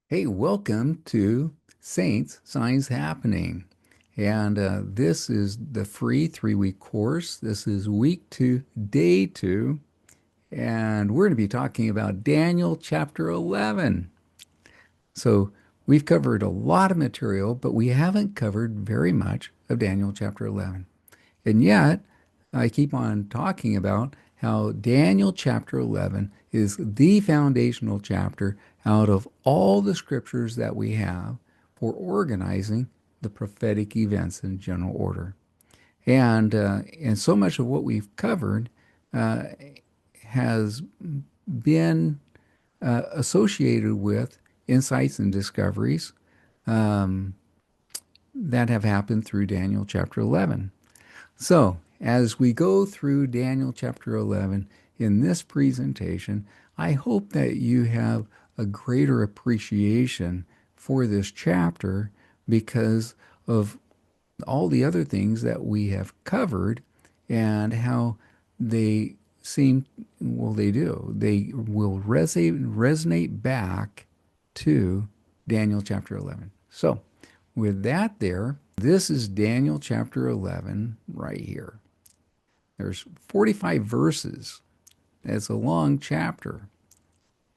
Hey, welcome to Saints Signs Happening. And this is the free 3-week course. This is week 2, day 2. And we're going to be talking about Daniel chapter 11. So we've covered a lot of material, but we haven't covered very much of Daniel chapter 11. And yet, I keep on talking about how Daniel chapter 11 is the foundational chapter out of all the scriptures that we have for organizing the prophetic events in general order. And so much of what we've covered uh, has been associated with insights and discoveries um, that have happened through Daniel chapter 11. So, as we go through Daniel chapter 11 in this presentation, I hope that you have a greater appreciation for this chapter because of all the other things that we have covered and how they seem, well, they do. They will resonate back to Daniel chapter 11. So, with that there, this is Daniel chapter 11 right here. There's 45 verses. It's a long chapter.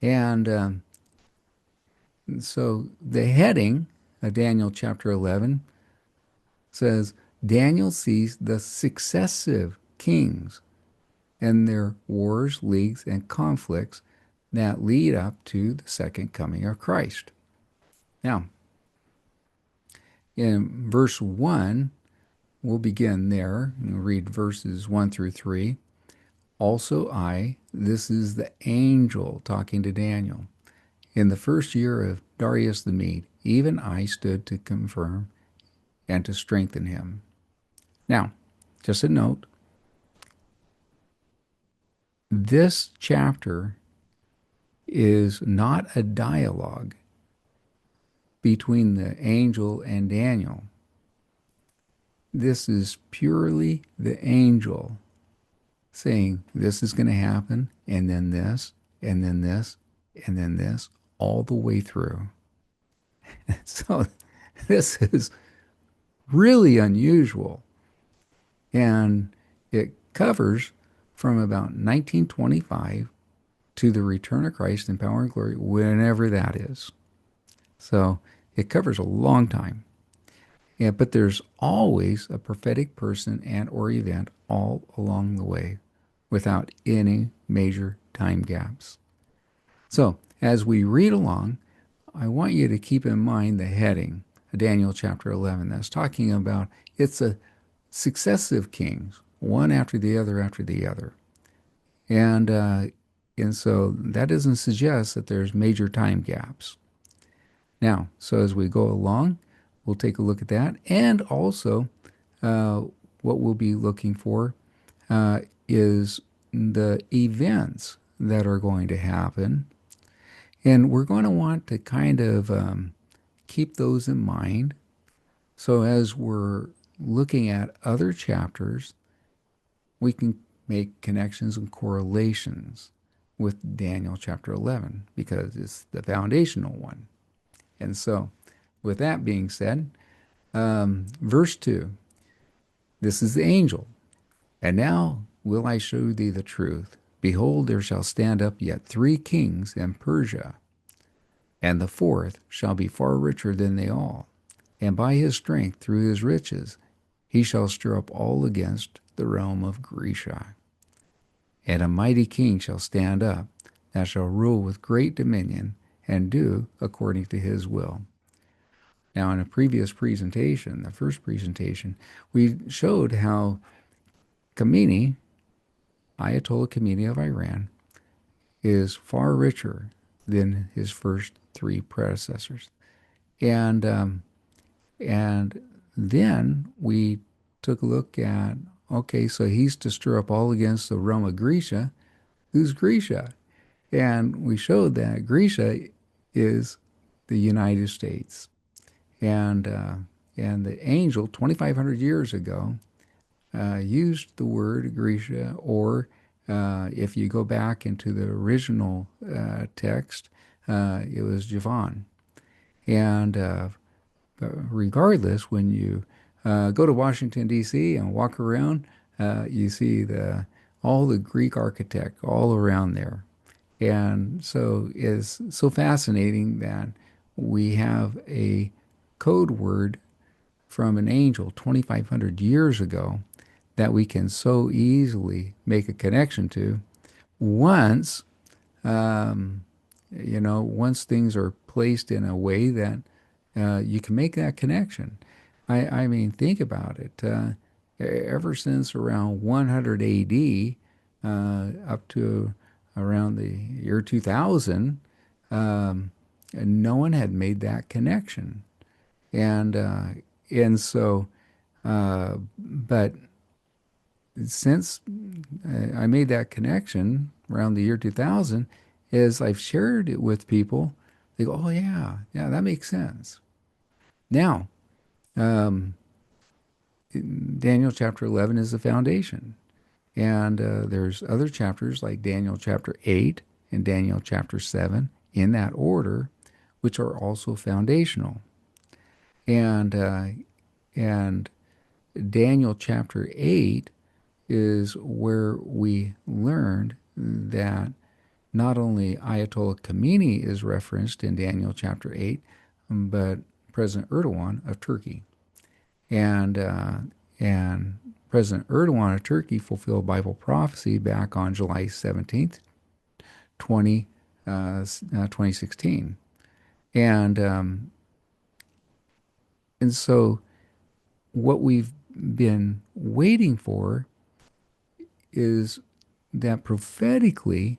And so the heading of Daniel chapter 11 says Daniel sees the successive kings and their wars, leagues, and conflicts that lead up to the second coming of Christ. Now, in verse 1, we'll begin there and read verses 1 through 3. Also, this is the angel talking to Daniel. In the first year of Darius the Mede, even I stood to confirm and to strengthen him. Now, just a note, this chapter is not a dialogue between the angel and Daniel. This is purely the angel saying, this is going to happen, and then this, and then this, and then this, all the way through. So this is really unusual. And it covers from about 1925 to the return of Christ in power and glory, whenever that is. So it covers a long time. Yeah, but there's always a prophetic person and or event all along the way without any major time gaps. So as we read along, I want you to keep in mind the heading of Daniel chapter 11. That's talking about it's a successive kings, one after the other after the other. And, uh, and so that doesn't suggest that there's major time gaps. Now, so as we go along, we'll take a look at that. And also, uh, what we'll be looking for is the events that are going to happen. And we're going to want to kind of keep those in mind. So as we're looking at other chapters, we can make connections and correlations with Daniel chapter 11 because it's the foundational one. And so, with that being said, verse 2, this is the angel. And now will I show thee the truth. Behold, there shall stand up yet 3 kings in Persia, and the fourth shall be far richer than they all. And by his strength, through his riches, he shall stir up all against the realm of Grecia. And a mighty king shall stand up, that shall rule with great dominion, and do according to his will. Now, in a previous presentation, the first presentation, we showed how Khomeini, Ayatollah Khomeini of Iran, is far richer than his first 3 predecessors. And and then we took a look at, okay, so he's to stir up all against the realm of Grecia. Who's Grecia? And we showed that Grecia is the United States. And the angel 2,500 years ago used the word Grecia, or if you go back into the original text, it was Javan. And but regardless, when you go to Washington D.C. and walk around, you see the all the Greek architect all around there. And so it's so fascinating that we have a code word from an angel 2,500 years ago that we can so easily make a connection to once, um, once things are placed in a way that you can make that connection. I mean, think about it. Ever since around 100 AD up to around the year 2000, um, no one had made that connection. And so, but since I made that connection around the year 2000, as I've shared it with people, they go, "Oh yeah, yeah, that makes sense." Now, um, Daniel chapter 11 is the foundation, and there's other chapters like Daniel chapter 8 and Daniel chapter 7 in that order, which are also foundational. And and Daniel chapter 8 is where we learned that not only Ayatollah Khomeini is referenced in Daniel chapter 8, but President Erdogan of Turkey. And, uh, and President Erdogan of Turkey fulfilled Bible prophecy back on July 17th, 2016. And, um, and so what we've been waiting for is that prophetically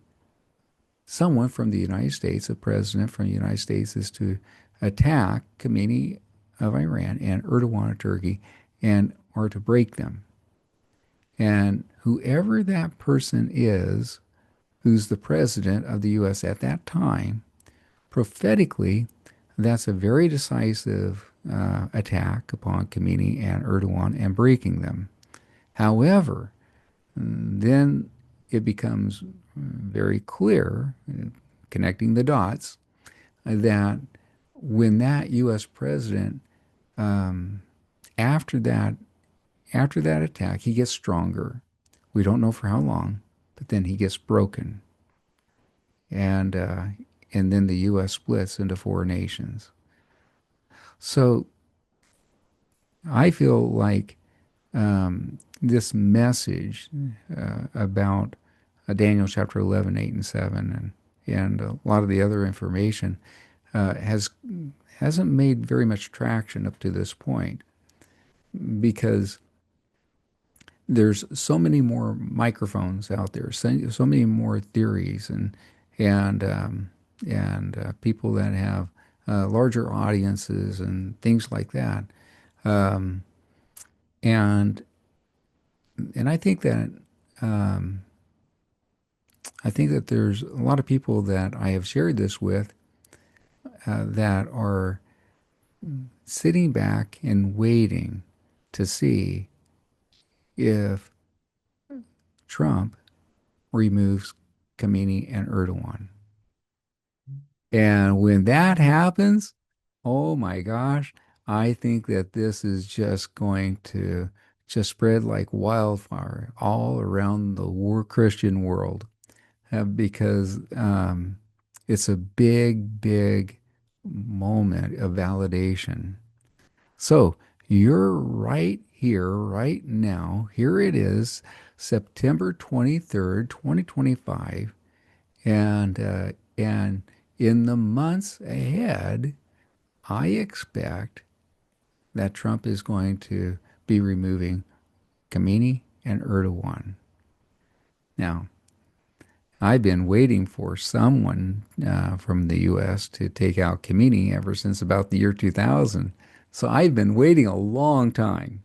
someone from the United States, a president from the United States, is to attack Khomeini of Iran and Erdogan of Turkey and or to break them. And whoever that person is, who's the president of the U.S. at that time, prophetically, that's a very decisive attack upon Khomeini and Erdogan and breaking them. However, then it becomes very clear, connecting the dots, that when that U.S. president, um, after that, after that attack, he gets stronger. We don't know for how long, but then he gets broken, and uh, and then the U.S. splits into four nations. So I feel like this message about Daniel chapter 11, 8, and 7, and a lot of the other information hasn't made very much traction up to this point because there's so many more microphones out there, so many more theories, and people that have larger audiences and things like that. Um, and and um, I think that there's a lot of people that I have shared this with that are sitting back and waiting to see if Trump removes Khomeini and Erdogan. And when that happens, oh my gosh, I think that this is just going to just spread like wildfire all around the Christian world because it's a big, big moment of validation. So you're right here, right now. Here it is, September 23rd, 2025. And in the months ahead, I expect that Trump is going to be removing Khomeini and Erdogan. Now, I've been waiting for someone from the U.S. to take out Khomeini ever since about the year 2000. So I've been waiting a long time,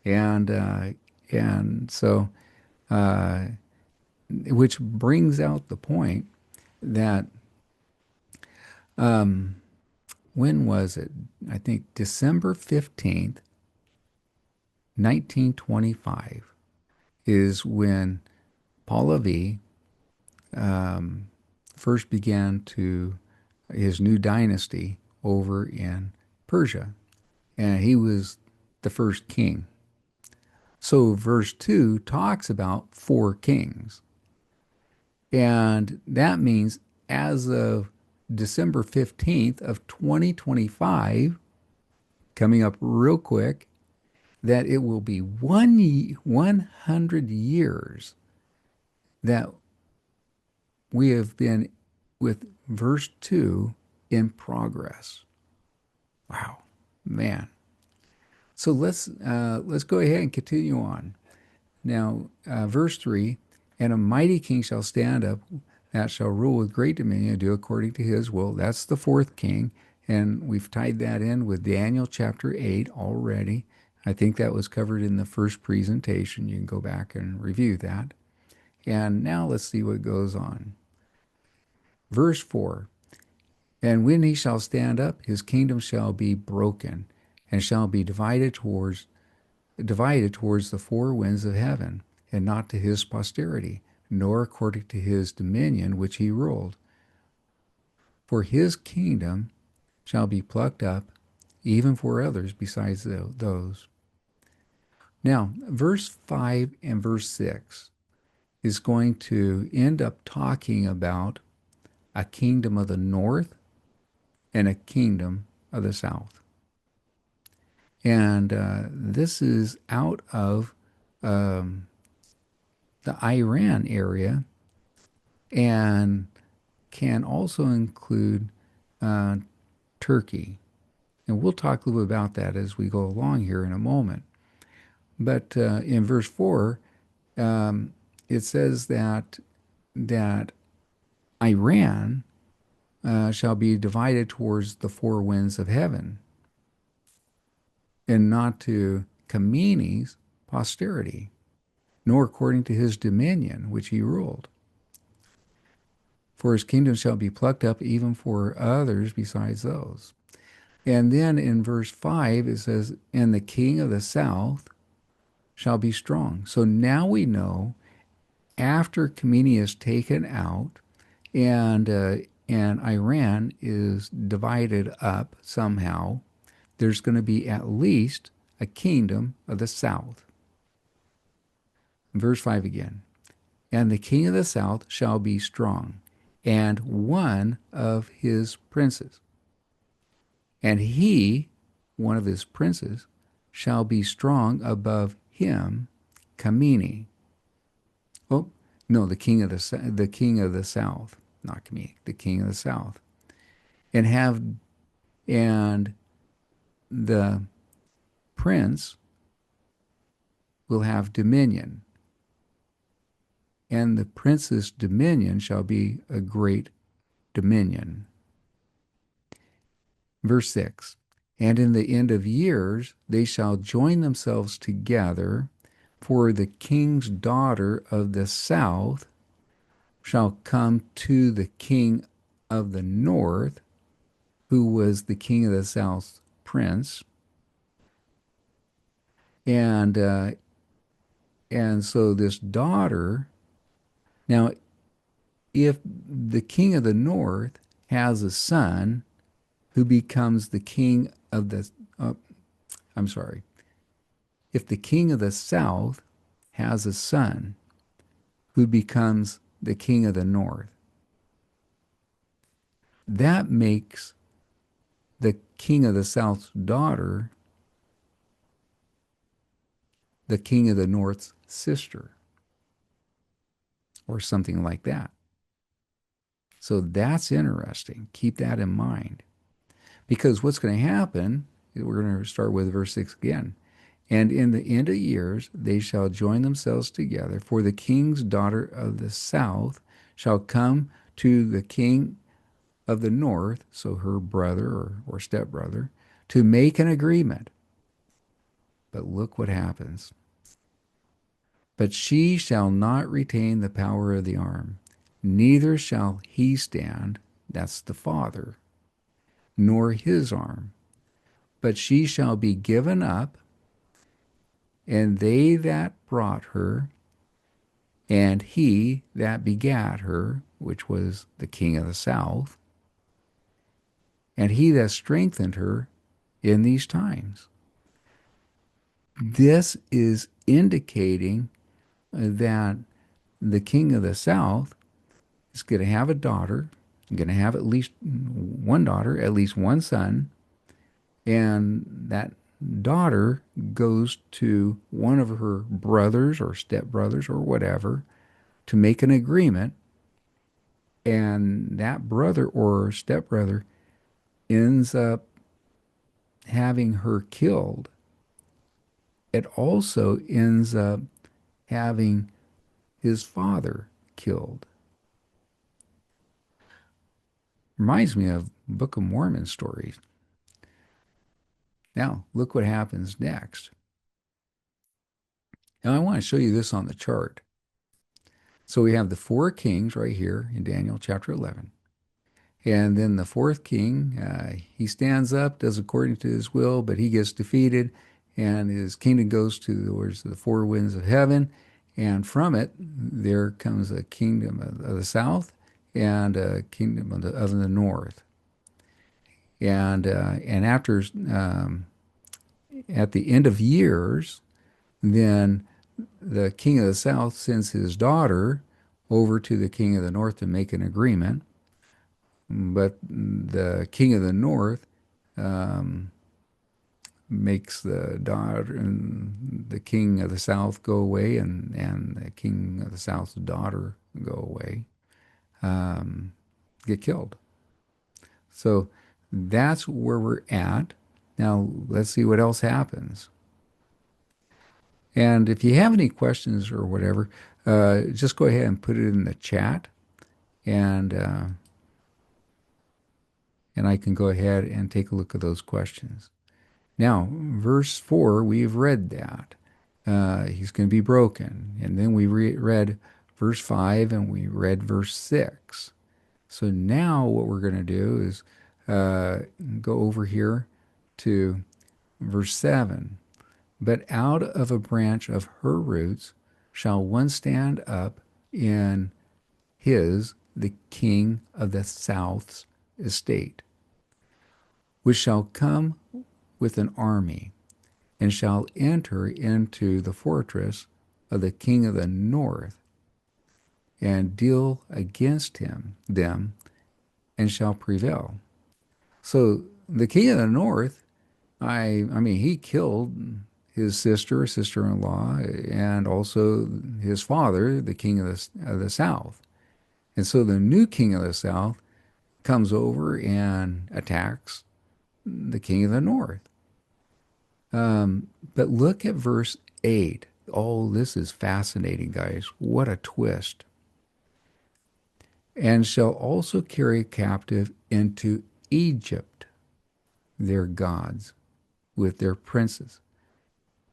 and so uh, which brings out the point that when was it? I think December 15th, 1925 is when Pahlavi first began to his new dynasty over in Persia, and he was the first king. So verse 2 talks about four kings. And that means as of December 15th of 2025, coming up real quick, that it will be 100 years that we have been with verse 2 in progress. Wow, man. So let's go ahead and continue on. Now, verse 3, and a mighty king shall stand up that shall rule with great dominion and do according to his will. That's the fourth king. And we've tied that in with Daniel chapter 8 already. I think that was covered in the first presentation. You can go back and review that. And now let's see what goes on. Verse 4, and when he shall stand up, his kingdom shall be broken and shall be divided towards the four winds of heaven, and not to his posterity, nor according to his dominion which he ruled. For his kingdom shall be plucked up, even for others besides those. Now, verse 5 and verse 6 is going to end up talking about a kingdom of the north and a kingdom of the south. And this is out of um, the Iran area and can also include uh, Turkey. And we'll talk a little bit about that as we go along here in a moment. But in verse 4, um, it says that Iran shall be divided towards the four winds of heaven, and not to Kameni's posterity, nor according to his dominion which he ruled. For his kingdom shall be plucked up even for others besides those. And then in verse 5, it says, and the king of the south shall be strong. So now we know after Khamenei is taken out and Iran is divided up somehow, there's going to be at least a kingdom of the south. Verse 5 again. And the king of the south shall be strong, and one of his princes. And he, one of his princes, shall be strong above him, Khamenei. Oh, no, the king of the south, not Khamenei, the king of the south, and and the prince will have dominion, and the prince's dominion shall be a great dominion. Verse 6, and in the end of years they shall join themselves together, for the king's daughter of the south shall come to the king of the north, who was the king of the south's prince, and uh, and so this daughter. Now, if the king of the north has a son who becomes the king of the, I'm sorry, if the king of the south has a son who becomes the king of the north, that makes the king of the south's daughter the king of the north's sister, or something like that. So that's interesting. Keep that in mind. Because what's going to happen, we're going to start with verse 6 again. And in the end of years they shall join themselves together, for the king's daughter of the south shall come to the king of the north, so her brother or stepbrother, to make an agreement. But look what happens. But she shall not retain the power of the arm, neither shall he stand, that's the father, nor his arm, but she shall be given up, and they that brought her, and he that begat her, which was the king of the south, and he that strengthened her in these times. This is indicating that the king of the south is going to have a daughter, going to have at least one daughter, at least one son, and that daughter goes to one of her brothers or stepbrothers or whatever to make an agreement, and that brother or stepbrother ends up having her killed. It also ends up having his father killed. Reminds me of Book of Mormon stories. Now, look what happens next. Now, I want to show you this on the chart. So we have the four kings right here in Daniel chapter 11. And then the fourth king, he stands up, does according to his will, but he gets defeated, and his kingdom goes to the four winds of heaven. And from it, there comes a kingdom of the south and a kingdom of the north. And after at the end of years, then the king of the south sends his daughter over to the king of the north to make an agreement. But the king of the north makes the daughter and the king of the south go away, and the king of the south's daughter go away, get killed. So that's where we're at. Now let's see what else happens. And if you have any questions or whatever, just go ahead and put it in the chat, and and I can go ahead and take a look at those questions. Now, verse 4, we've read that. He's going to be broken. And then we read verse 5 and we read verse 6. So now what we're going to do is go over here to verse 7. But out of a branch of her roots shall one stand up in the king of the south's estate, which shall come with an army, and shall enter into the fortress of the king of the north, and deal against them, and shall prevail. So the king of the north, I mean, he killed his sister-in-law, and also his father, the king of the south. And so the new king of the south comes over and attacks the king of the north. But look at verse 8. Oh, this is fascinating, guys. What a twist. And shall also carry captive into Egypt their gods with their princes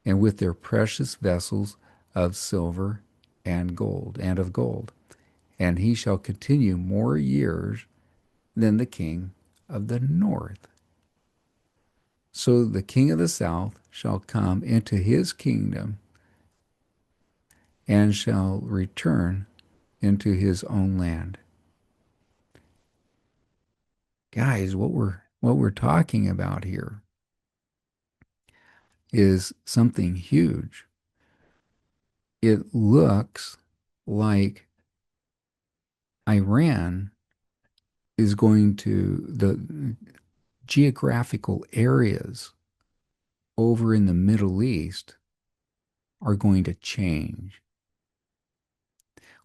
and with their precious vessels of silver and gold and of gold. And he shall continue more years than the king of the north. So the king of the south shall come into his kingdom and shall return into his own land. Guys, what we're talking about here is something huge. It looks like Iran is going to, the geographical areas over in the Middle East are going to change.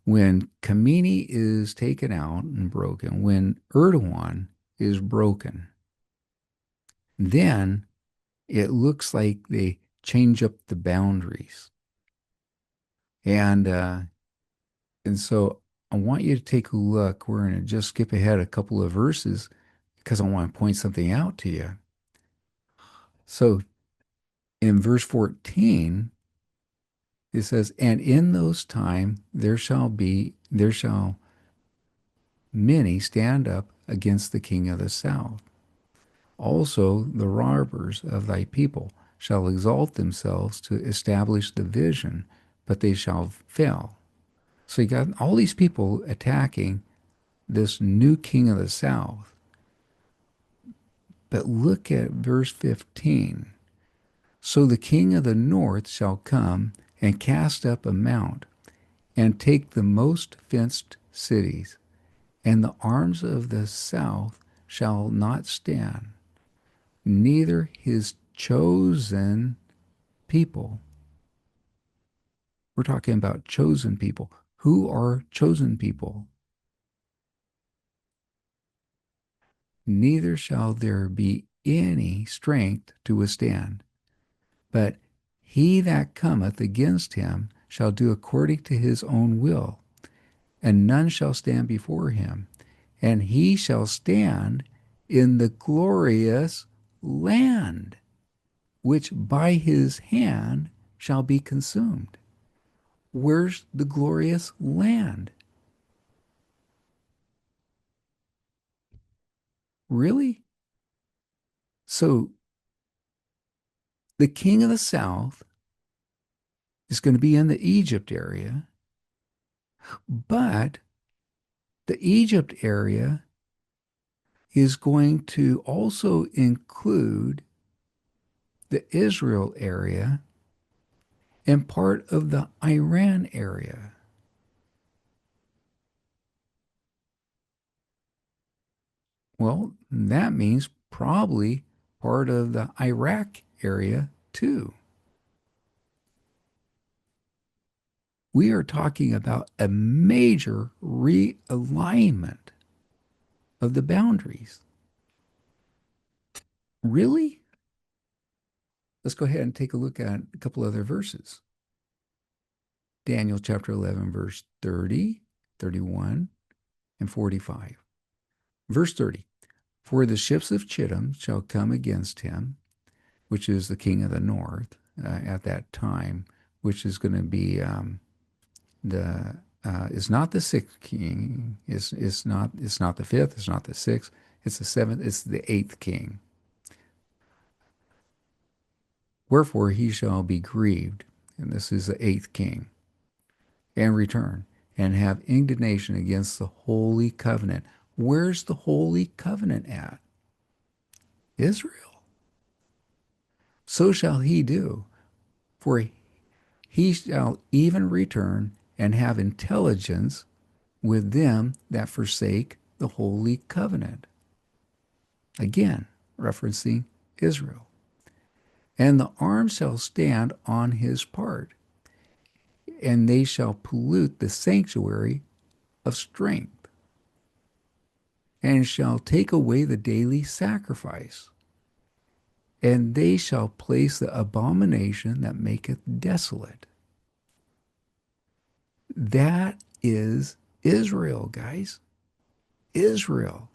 When Khamenei is taken out and broken, when Erdogan is broken, then it looks like they change up the boundaries. And and so I want you to take a look. We're going to just skip ahead a couple of verses because I want to point something out to you. So in verse 14, it says, "And in those time there shall many stand up against the king of the south. Also the robbers of thy people shall exalt themselves to establish the vision, but they shall fail." So you got all these people attacking this new king of the south. But look at verse 15. So the king of the north shall come and cast up a mount and take the most fenced cities, and the arms of the south shall not stand, neither his chosen people. We're talking about chosen people. Who are chosen people? Neither shall there be any strength to withstand. But he that cometh against him shall do according to his own will, and none shall stand before him. And he shall stand in the glorious land, which by his hand shall be consumed. Where's the glorious land? Really? So the king of the south is going to be in the Egypt area, but the Egypt area is going to also include the Israel area and part of the Iran area. Well, that means probably part of the Iraq area too. We are talking about a major realignment of the boundaries. Really? Let's go ahead and take a look at a couple other verses. Daniel chapter 11, verse 30, 31, and 45. Verse 30. For the ships of Chittim shall come against him, which is the king of the north at that time, which is going to be the is not the sixth king. It's not the fifth. It's not the sixth. It's the seventh. It's the eighth king. Wherefore he shall be grieved, and this is the eighth king, and return and have indignation against the holy covenant. Where's the holy covenant at? Israel. So shall he do, for he shall even return and have intelligence with them that forsake the holy covenant. Again, referencing Israel. And the arm shall stand on his part, and they shall pollute the sanctuary of strength, and shall take away the daily sacrifice, and they shall place the abomination that maketh desolate. That is Israel, guys. Israel.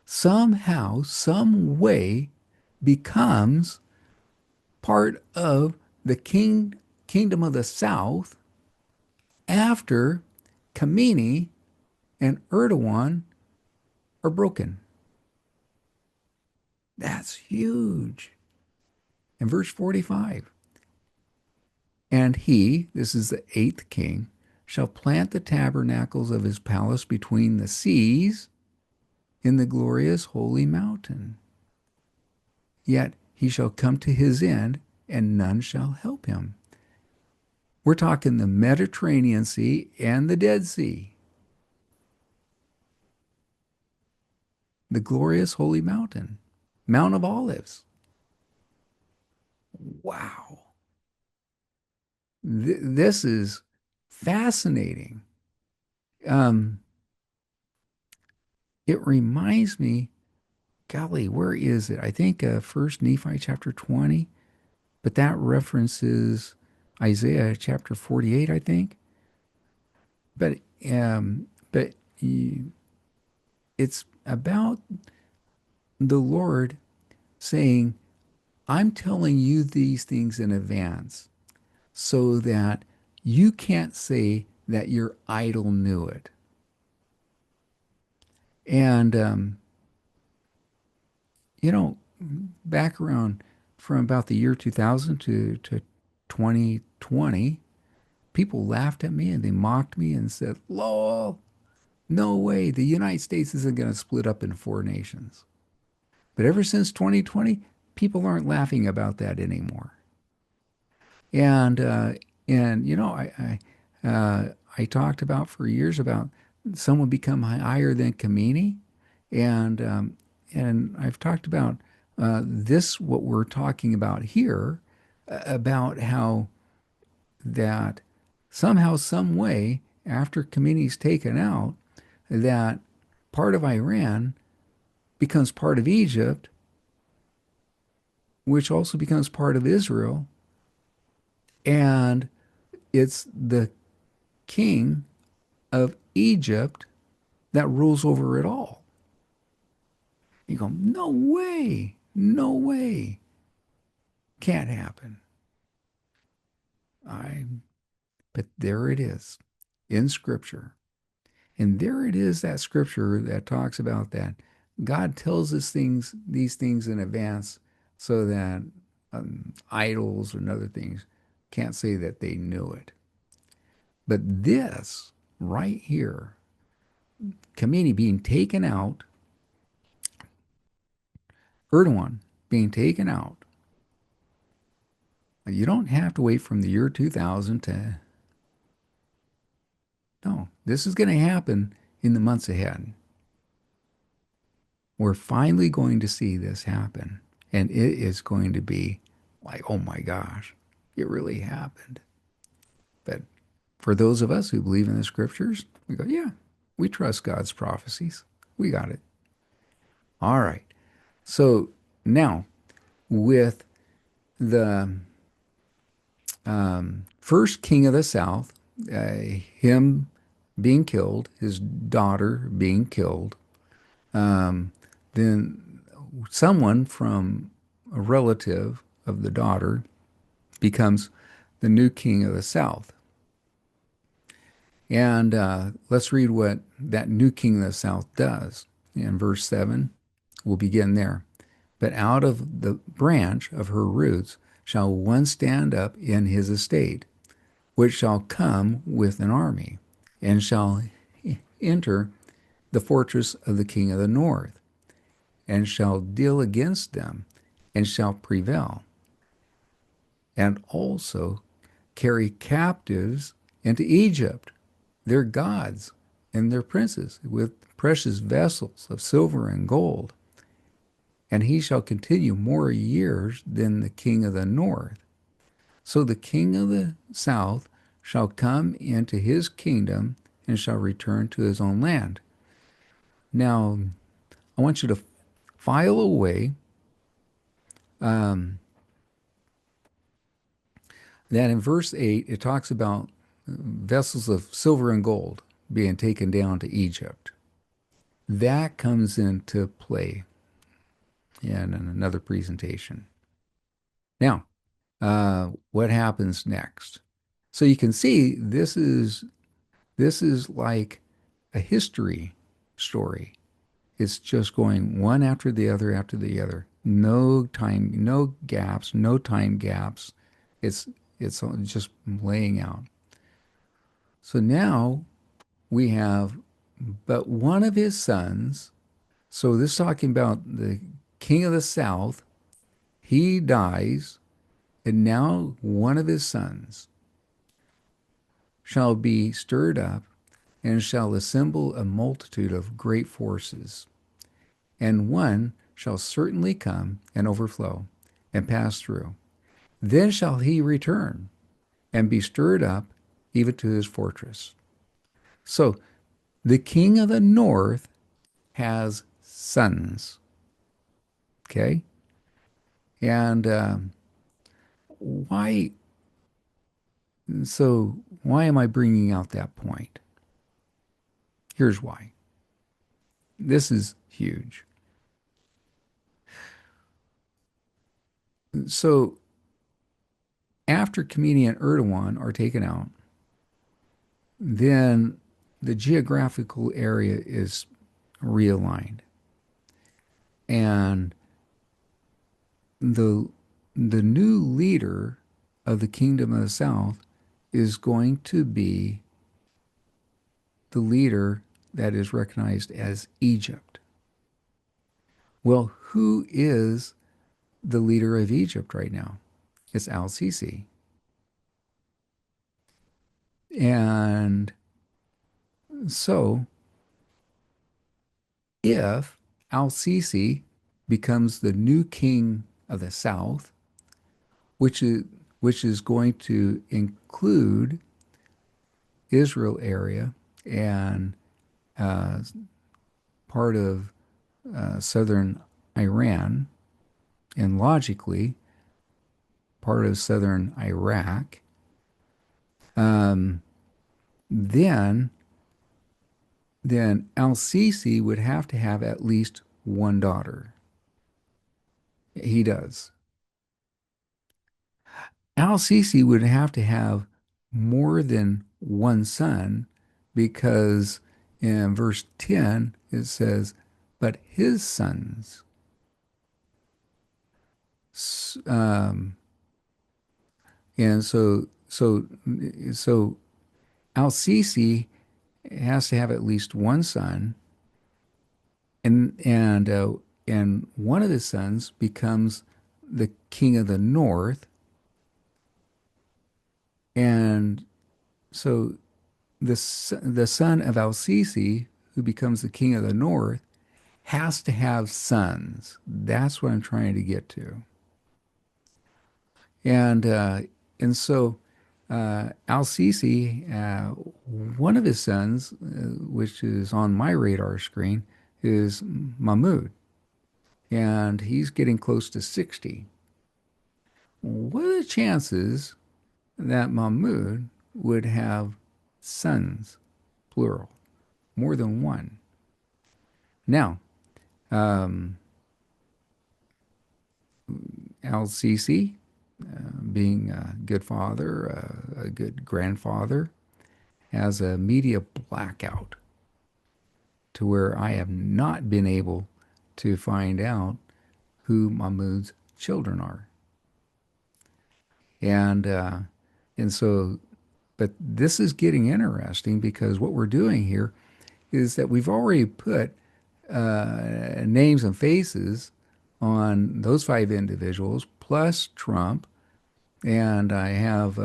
Somehow, some way becomes part of the kingdom of the south after Kamini and Erdogan are broken. That's huge. In verse 45, and he, this is the eighth king, shall plant the tabernacles of his palace between the seas in the glorious holy mountain. Yet he shall come to his end, and none shall help him. We're talking the Mediterranean Sea and the Dead Sea, the glorious holy mountain, Mount of Olives. Wow. This is fascinating. Um, it reminds me, golly, where is it? I think First Nephi chapter 20, but that references Isaiah chapter 48, I think. But but it's about the Lord saying, I'm telling you these things in advance so that you can't say that your idol knew it. And, you know, back around from about the year 2000 to 2020, people laughed at me and they mocked me and said, lol, no way, the United States isn't going to split up in four nations. But ever since 2020, people aren't laughing about that anymore. And you know, I talked about for years about someone become higher than Kamini, and I've talked about this what we're talking about here about how that somehow, some way, after Kamini's taken out, that part of Iran becomes part of Egypt, which also becomes part of Israel, and it's the king of Egypt that rules over it all. You go, no way, no way, can't happen. I, but there it is in Scripture. And there it is, that Scripture that talks about that. God tells us these things in advance so that idols and other things can't say that they knew it. But this right here, Khomeini being taken out, Erdogan being taken out, you don't have to wait from the year 2000 to, no, this is going to happen in the months ahead. We're finally going to see this happen. And it is going to be like, oh my gosh, it really happened. But for those of us who believe in the scriptures, we go, yeah, we trust God's prophecies. We got it. All right. So now, with the first king of the south, him being killed, his daughter being killed, then someone from a relative of the daughter becomes the new king of the south. And let's read what that new king of the south does. In verse 7, we'll begin there. But out of the branch of her roots shall one stand up in his estate, which shall come with an army, and shall enter the fortress of the king of the north, and shall deal against them, and shall prevail, and also carry captives into Egypt, their gods and their princes, with precious vessels of silver and gold. And he shall continue more years than the king of the north. So the king of the south shall come into his kingdom and shall return to his own land. Now, I want you to file away that in verse 8, it talks about vessels of silver and gold being taken down to Egypt. That comes into play in another presentation. Now, what happens next? So you can see this is like a history story. It's just going one after the other after the other. No time, no gaps, no time gaps. It's it's just laying out. So now we have but one of his sons. So this is talking about the king of the south. He dies, and now one of his sons shall be stirred up and shall assemble a multitude of great forces. And one shall certainly come and overflow and pass through. Then shall he return and be stirred up even to his fortress. So the king of the north has sons. Okay? And why? So why am I bringing out that point? Here's why. This is huge. So after comedian Erdogan are taken out, then the geographical area is realigned. And the the new leader of the kingdom of the south is going to be the leader that is recognized as Egypt. Well, who is the leader of Egypt right now? It's Al-Sisi. And so if Al-Sisi becomes the new king of the South, which is which is going to include Israel area and uh, part of southern Iran, and logically part of southern Iraq, um, then Al-Sisi would have to have at least one daughter. He does. Al-Sisi would have to have more than one son because in verse 10 it says, but his sons. Um, and so Al-Sisi has to have at least one son, and one of his sons becomes the king of the north, and so the son of Al-Sisi, who becomes the king of the north, has to have sons. That's what I'm trying to get to. And uh, and so Al-Sisi, one of his sons, which is on my radar screen, is Mahmud, and he's getting close to 60. What are the chances that Mahmud would have sons, plural, more than one? Now, um, Al-Sisi, being a good father, a good grandfather, has a media blackout to where I have not been able to find out who Mahmud's children are. And uh, and so, but this is getting interesting because what we're doing here is that we've already put names and faces on those five individuals plus Trump, and I have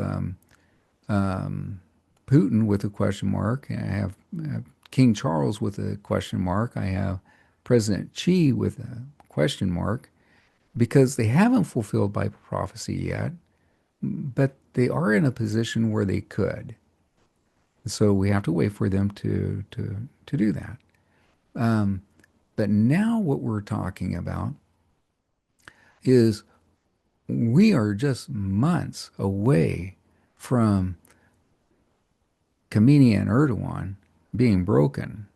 Putin with a question mark. I have King Charles with a question mark. I have President Xi with a question mark because they haven't fulfilled Bible prophecy yet, but they are in a position where they could. So we have to wait for them to do that. Um, but now what we're talking about is we are just months away from Khamenei and Erdogan being broken.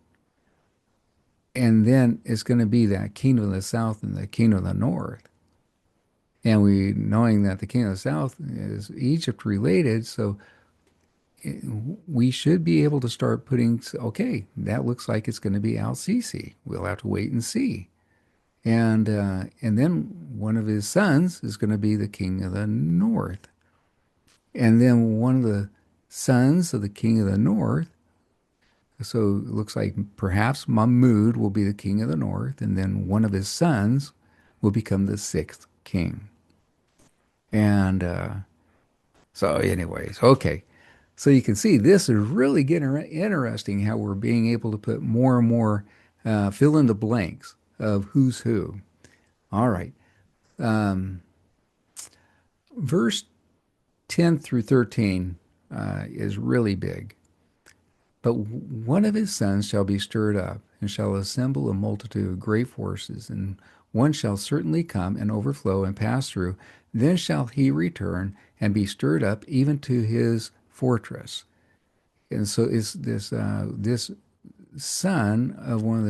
And then it's going to be that kingdom of the south and the kingdom of the north. And we knowing that the kingdom of the south is Egypt related, so we should be able to start putting, okay, that looks like it's going to be Al-Sisi. We'll have to wait and see. And then one of his sons is going to be the king of the north. And then one of the sons of the king of the north, so it looks like perhaps Mahmud will be the king of the north, and then one of his sons will become the sixth king. And so, anyways, okay. So you can see this is really getting interesting how we're being able to put more and more fill in the blanks of who's who. All right. Um, verse 10 through 13 is really big. But one of his sons shall be stirred up, and shall assemble a multitude of great forces, and one shall certainly come and overflow and pass through. Then shall he return and be stirred up even to his fortress. And so is this son of one of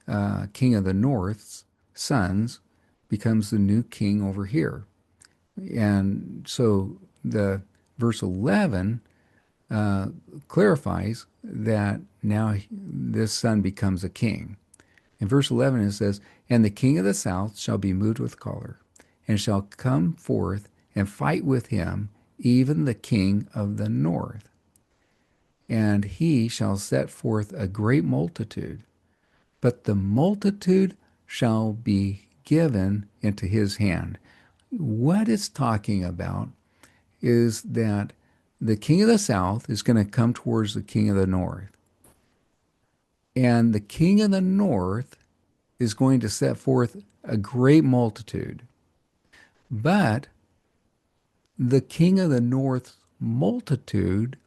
the king of the north's sons becomes the new king over here. And so the verse 11 clarifies that now this son becomes a king. In verse 11 it says, and the king of the south shall be moved with choler, and shall come forth and fight with him, even the king of the north. And he shall set forth a great multitude, but the multitude shall be given into his hand. What it's talking about is that the king of the south is going to come towards the king of the north. And the king of the north is going to set forth a great multitude. But the king of the north's multitude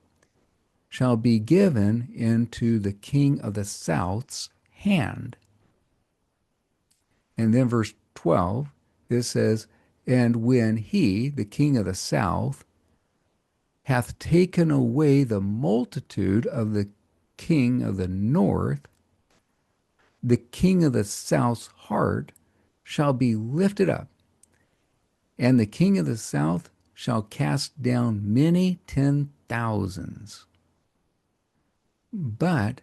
shall be given into the king of the south's hand. And then verse 12, it says, and when he, the king of the south, hath taken away the multitude of the king of the north, the king of the south's heart shall be lifted up, and the king of the south shall cast down many 10,000s. But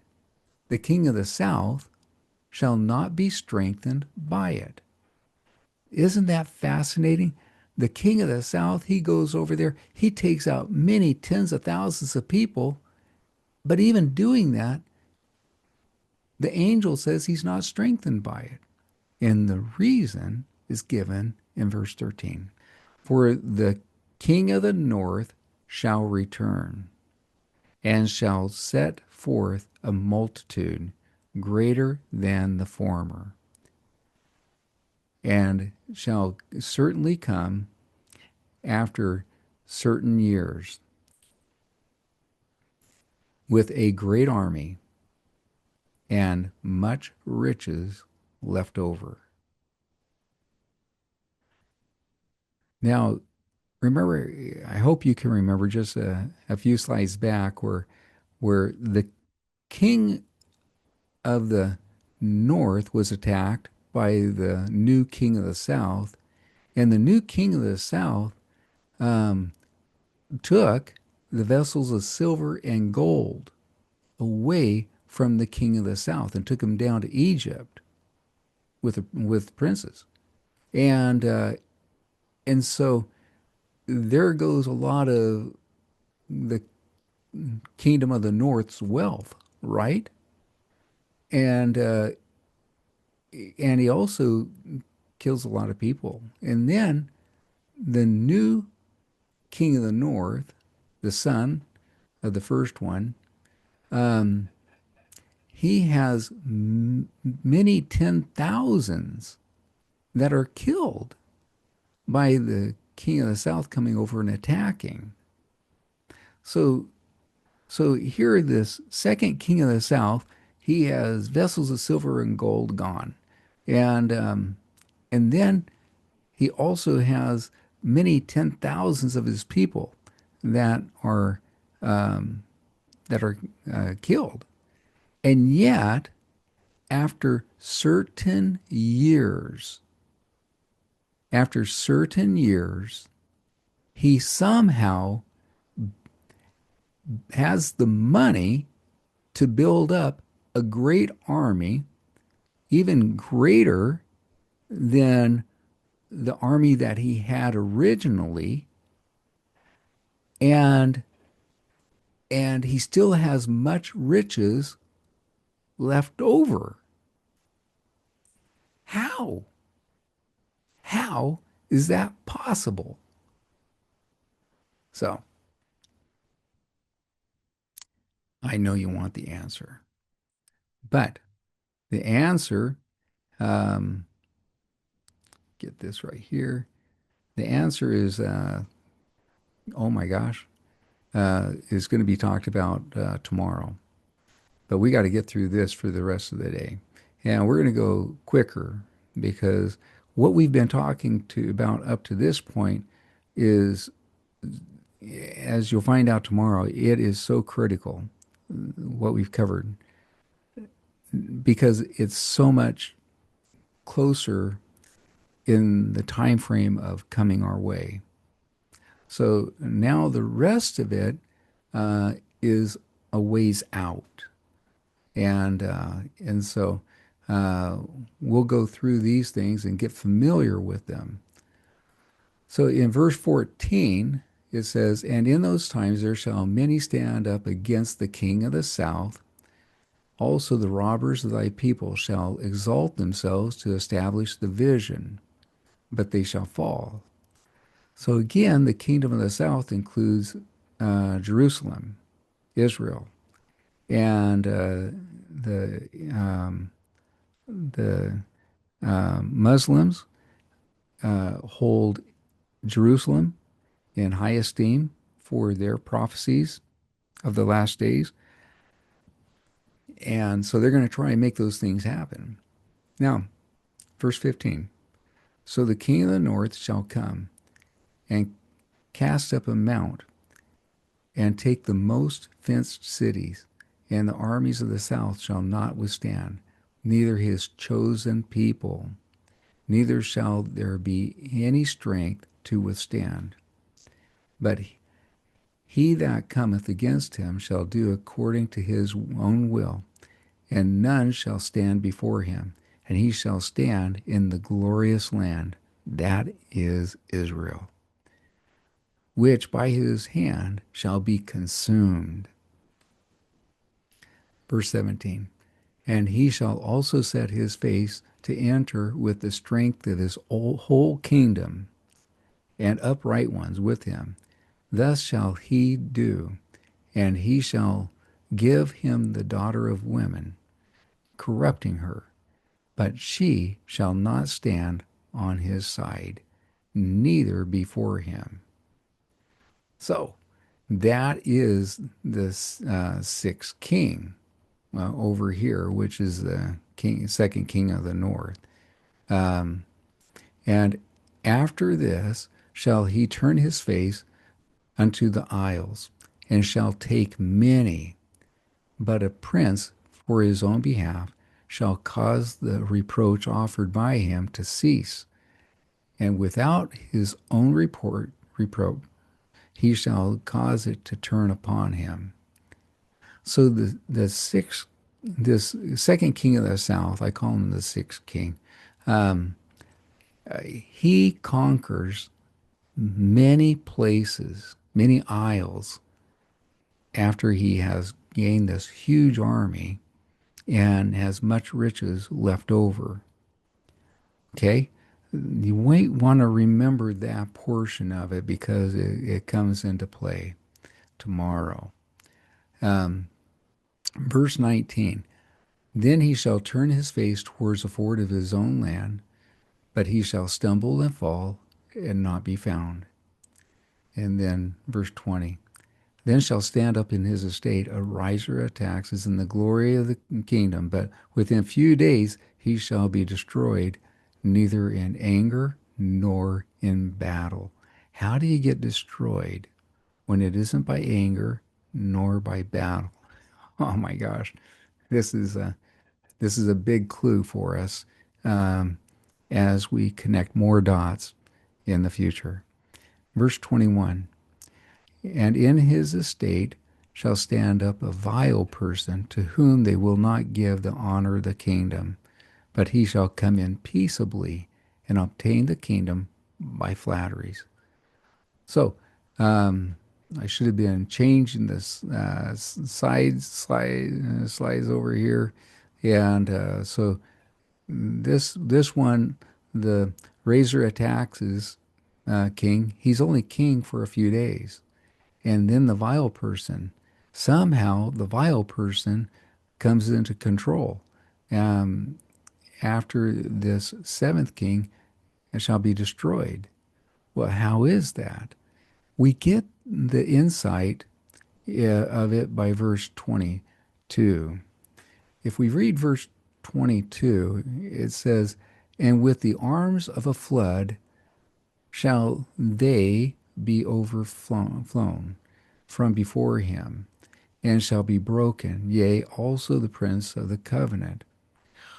the king of the south shall not be strengthened by it. Isn't that fascinating? The king of the south, he goes over there, he takes out many tens of thousands of people, but even doing that, the angel says he's not strengthened by it. And the reason is given in verse 13. For the king of the north shall return and shall set forth a multitude greater than the former, and shall certainly come after certain years with a great army and much riches left over. Now, remember, I hope you can remember just a few slides back where the king of the north was attacked by the new king of the south, and the new king of the south um, took the vessels of silver and gold away from the king of the south and took him down to Egypt with princes, and uh, and so there goes a lot of the kingdom of the north's wealth, right? And and he also kills a lot of people. And then the new king of the north, the son of the first one, um, he has many 10,000s that are killed by the king of the south coming over and attacking. So, so here, this second king of the south, he has vessels of silver and gold gone, and and then he also has many 10,000s of his people that are um, killed. And yet, after certain years, he somehow has the money to build up a great army, even greater than the army that he had originally, and and he still has much riches left over. How? How is that possible? So I know you want the answer, but the answer, um, get this right here. The answer is, oh my gosh, is going to be talked about tomorrow. But we got to get through this for the rest of the day. And we're going to go quicker because what we've been talking to about up to this point is, as you'll find out tomorrow, it is so critical what we've covered because it's so much closer in the time frame of coming our way. So now the rest of it is a ways out, and so uh, we'll go through these things and get familiar with them. So in verse 14, it says, and in those times there shall many stand up against the king of the south Also, the robbers of thy people shall exalt themselves to establish the vision, but they shall fall. So again, the kingdom of the south includes Jerusalem, Israel, and the Muslims hold Jerusalem in high esteem for their prophecies of the last days, and so they're going to try and make those things happen. Now, verse 15. So the king of the north shall come and cast up a mount and take the most fenced cities, and the armies of the south shall not withstand, neither his chosen people, neither shall there be any strength to withstand. But he that cometh against him shall do according to his own will, and none shall stand before him, and he shall stand in the glorious land, that is Israel, which by his hand shall be consumed. Verse 17. And he shall also set his face to enter with the strength of his whole kingdom, and upright ones with him. Thus shall he do, and he shall give him the daughter of women, corrupting her. But she shall not stand on his side, neither before him. So that is the sixth king over here, which is the king, second king of the north. Um, and after this shall he turn his face unto the isles, and shall take many, but a prince for his own behalf shall cause the reproach offered by him to cease, and without his own reproach he shall cause it to turn upon him. So the sixth, this second king of the south, I call him the sixth king. Um, he conquers many places, many isles, after he has gained this huge army and has much riches left over. Okay? You might want to remember that portion of it because it comes into play tomorrow. Um, verse 19. Then he shall turn his face towards the ford of his own land, but he shall stumble and fall and not be found. And then verse 20. Then shall stand up in his estate a riser of taxes in the glory of the kingdom, but within few days he shall be destroyed, neither in anger nor in battle. How do you get destroyed when it isn't by anger nor by battle? Oh my gosh, this is a big clue for us um, as we connect more dots in the future. Verse 21. And in his estate shall stand up a vile person to whom they will not give the honor of the kingdom, but he shall come in peaceably and obtain the kingdom by flatteries. So, I should have been changing this slides over here, and so this one, the raiser attacks is king. He's only king for a few days. And then the vile person, somehow the vile person comes into control. Um, After this seventh king shall be destroyed. Well, how is that? We get the insight of it by verse 22. If we read verse 22, it says, And with the arms of a flood shall they be overflown from before him, and shall be broken, yea, also the prince of the covenant.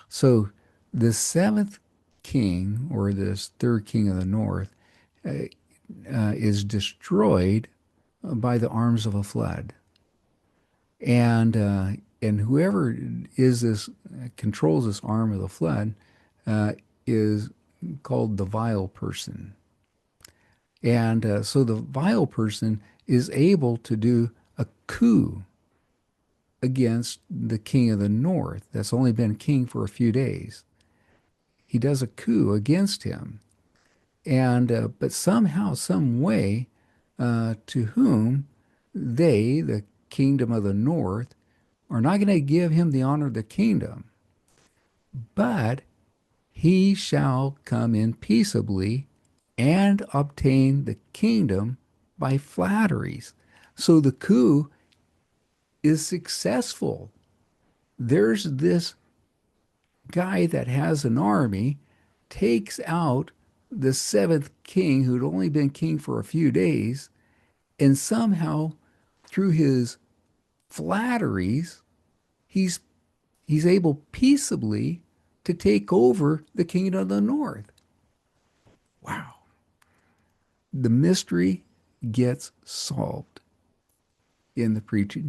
So the seventh king, or this third king of the north, is destroyed by the arms of a flood. And whoever is this controls this arm of the flood is called the vile person. And so the vile person is able to do a coup, against the king of the north that's only been king for a few days. He does a coup against him. And but somehow, some way, to whom they, the kingdom of the north, are not going to give him the honor of the kingdom, but he shall come in peaceably and obtain the kingdom by flatteries. So the coup is successful. There's this guy that has an army, takes out the seventh king who'd only been king for a few days, and somehow through his flatteries, he's he's able peaceably to take over the kingdom of the north. Wow. The mystery gets solved in the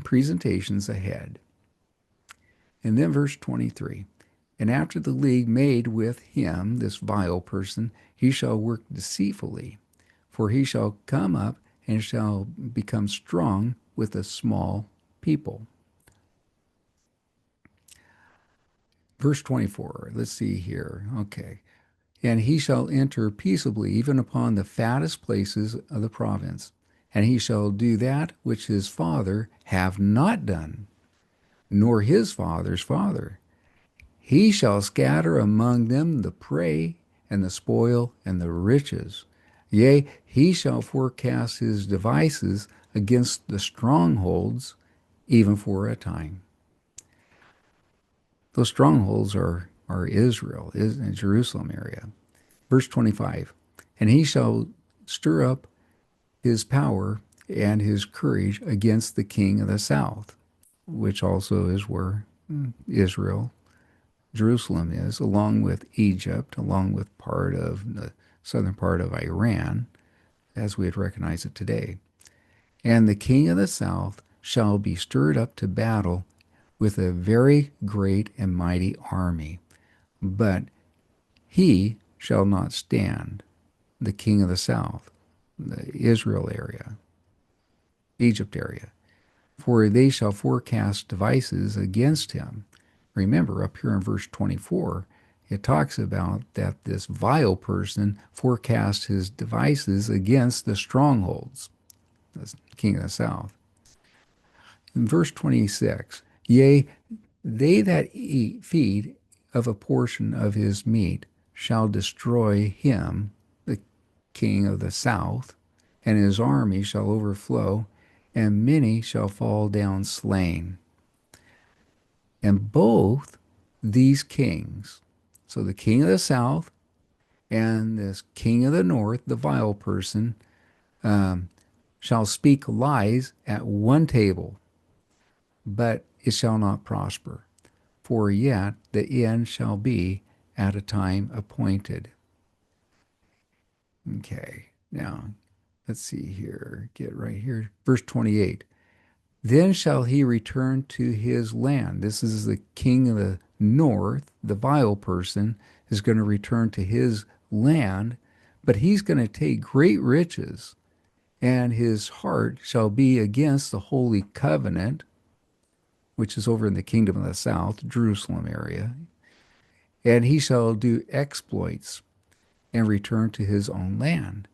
presentations ahead. And then verse 23. And after the league made with him, this vile person, he shall work deceitfully, for he shall come up and shall become strong with a small people. Verse 24, let's see here. Okay. And he shall enter peaceably, even upon the fattest places of the province. And he shall do that which his father have not done, nor his father's father. He shall scatter among them the prey and the spoil and the riches. Yea, he shall forecast his devices against the strongholds, even for a time. Those strongholds are Israel, is in Jerusalem area. Verse 25, and he shall stir up his power and his courage against the king of the south, which also is where Israel, Jerusalem is, along with Egypt, along with part of the southern part of Iran, as we would recognize it today. And the king of the south shall be stirred up to battle with a very great and mighty army, but he shall not stand, the king of the south, the Israel area, Egypt area, for they shall forecast devices against him. Remember, up here in verse 24, it talks about that this vile person forecasts his devices against the strongholds, the king of the south. In verse 26, yea, they that feed of a portion of his meat shall destroy him, the king of the south, and his army shall overflow, and many shall fall down slain. And both these kings, so the king of the south and this king of the north, the vile person, shall speak lies at one table, but it shall not prosper. For yet the end shall be at a time appointed. Okay, now let's see here. Get right here. Verse 28. Then shall he return to his land. This is the king of the north. The vile person is going to return to his land, but he's going to take great riches, and his heart shall be against the holy covenant, which is over in the kingdom of the south, Jerusalem area. And he shall do exploits and return to his own land.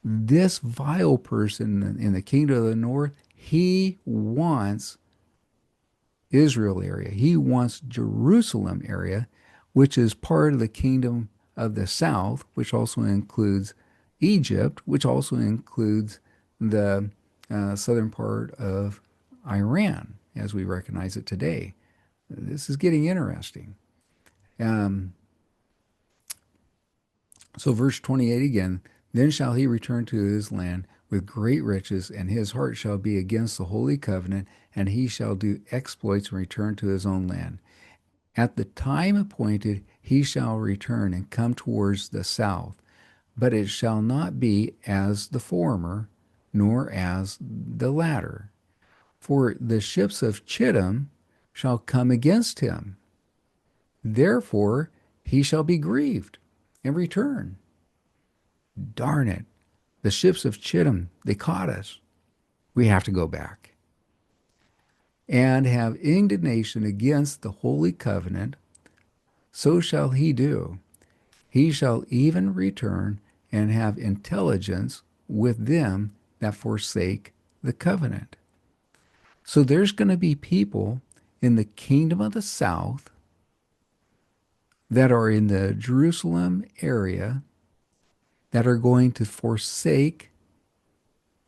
This vile person in the kingdom of the north, he wants Israel area. He wants Jerusalem area, which is part of the kingdom of the south, which also includes Egypt, which also includes the southern part of Iran, as we recognize it today. This is getting interesting. Um, so, verse 28 again, then shall he return to his land with great riches, and his heart shall be against the holy covenant, and he shall do exploits and return to his own land. At the time appointed, he shall return and come towards the south, but it shall not be as the former, nor as the latter. For the ships of Chittim shall come against him. Therefore he shall be grieved and return. Darn it. The ships of Chittim, they caught us. We have to go back. and have indignation against the holy covenant, so shall he do. He shall even return and have intelligence with them that forsake the covenant. So there's going to be people in the kingdom of the south that are in the Jerusalem area that are going to forsake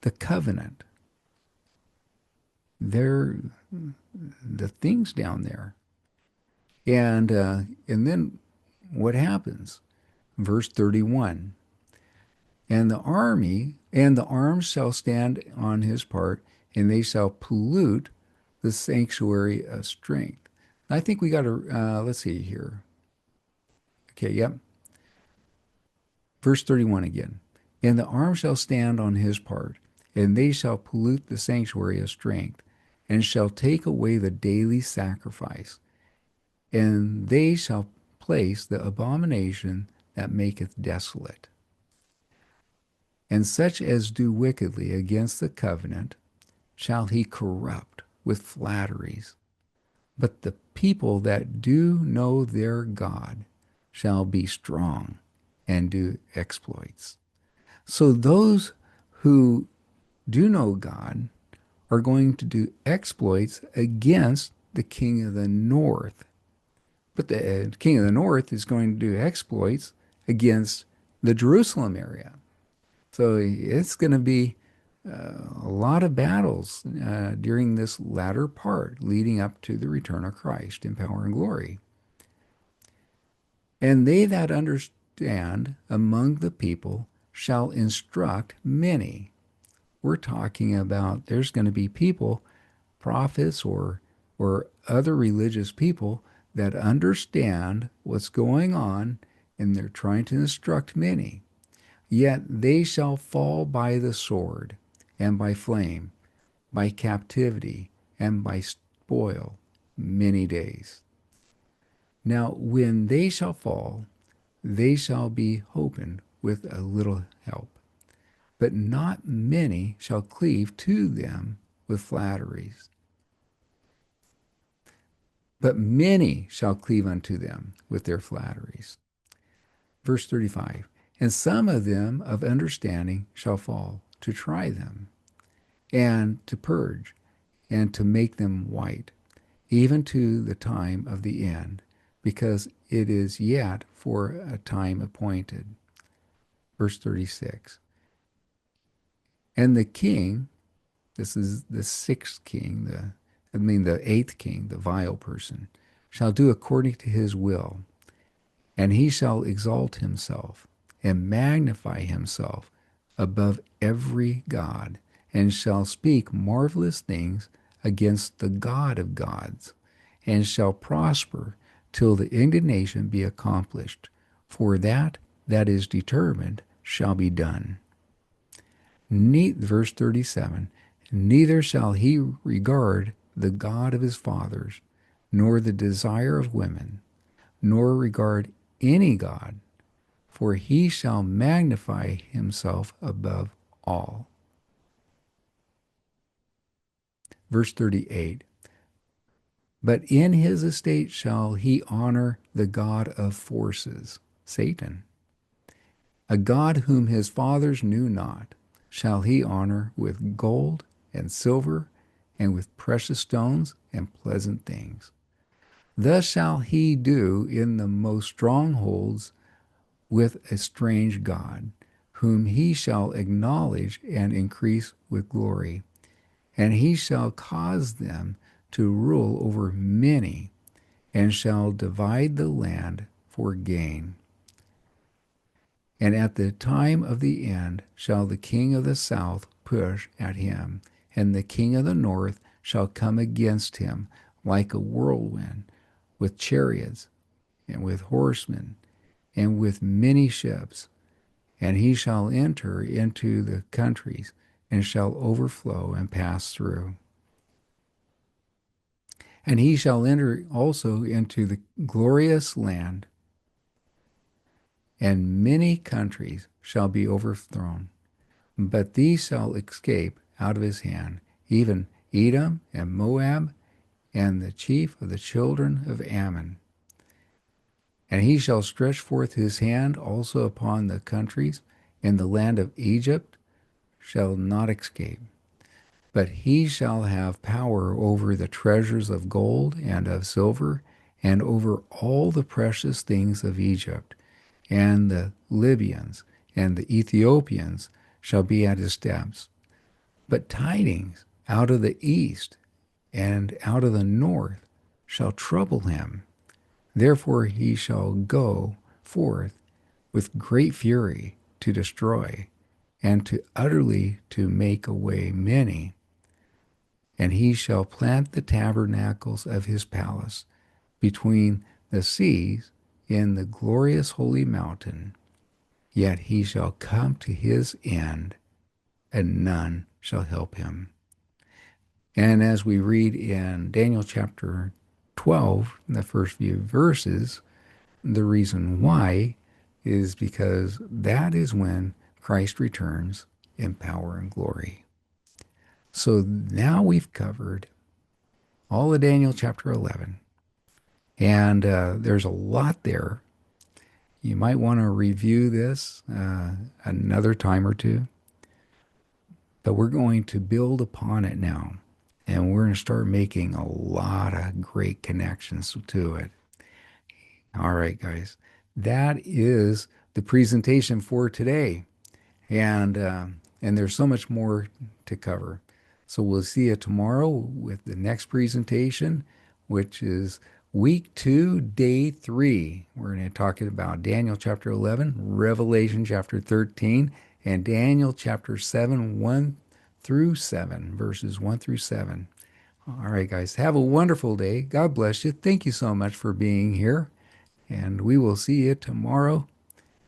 the covenant. They're the things down there. And then what happens? Verse 31. And the army and the arms shall stand on his part, and they shall pollute the sanctuary of strength. I think we got to, let's see here. Okay, yep. Verse 31 again. And the arm shall stand on his part, and they shall pollute the sanctuary of strength, and shall take away the daily sacrifice, and they shall place the abomination that maketh desolate. And such as do wickedly against the covenant shall he corrupt with flatteries. But the people that do know their God shall be strong and do exploits. So those who do know God are going to do exploits against the king of the north. But the king of the north is going to do exploits against the Jerusalem area. So it's going to be a lot of battles during this latter part leading up to the return of Christ in power and glory. And they that understand among the people shall instruct many. We're talking about there's going to be people, prophets or other religious people that understand what's going on, and they're trying to instruct many. Yet they shall fall by the sword, and by flame, by captivity, and by spoil many days. Now when they shall fall, they shall be holpen with a little help. But not many shall cleave to them with flatteries. But many shall cleave unto them with their flatteries. Verse 35. And some of them of understanding shall fall to try them, and to purge, and to make them white, even to the time of the end, because it is yet for a time appointed. Verse 36. And the king, this is the sixth king, the eighth king, the vile person, shall do according to his will, and he shall exalt himself and magnify himself above every god, and shall speak marvelous things against the God of gods, and shall prosper till the indignation be accomplished, for that that is determined shall be done. Verse 37, neither shall he regard the God of his fathers, nor the desire of women, nor regard any God, for he shall magnify himself above all. Verse 38, but in his estate shall he honor the God of forces, Satan, a God whom his fathers knew not, shall he honor with gold and silver and with precious stones and pleasant things. Thus shall he do in the most strongholds with a strange God, whom he shall acknowledge and increase with glory. And he shall cause them to rule over many, and shall divide the land for gain. And at the time of the end shall the king of the south push at him, and the king of the north shall come against him like a whirlwind, with chariots, and with horsemen, and with many ships. And he shall enter into the countries, and shall overflow and pass through. And he shall enter also into the glorious land, and many countries shall be overthrown. But these shall escape out of his hand, even Edom and Moab and the chief of the children of Ammon. And he shall stretch forth his hand also upon the countries, and the land of Egypt shall not escape. But he shall have power over the treasures of gold and of silver, and over all the precious things of Egypt. And the Libyans and the Ethiopians shall be at his steps. But tidings out of the east and out of the north shall trouble him. Therefore he shall go forth with great fury to destroy, and to utterly to make away many. And he shall plant the tabernacles of his palace between the seas in the glorious holy mountain. Yet he shall come to his end, and none shall help him. And as we read in Daniel chapter 12, in the first few verses, the reason why is because that is when Christ returns in power and glory. So now we've covered all of Daniel chapter 11. And there's a lot there. You might want to review this another time or two. But we're going to build upon it now. And we're going to start making a lot of great connections to it. All right, guys. That is the presentation for today. And there's so much more to cover. So we'll see you tomorrow with the next presentation, which is week 2, day 3. We're going to talk about Daniel chapter 11, Revelation chapter 13, and Daniel chapter 7, 1 through 7, verses 1 through 7. All right, guys, have a wonderful day. God bless you. Thank you so much for being here. And we will see you tomorrow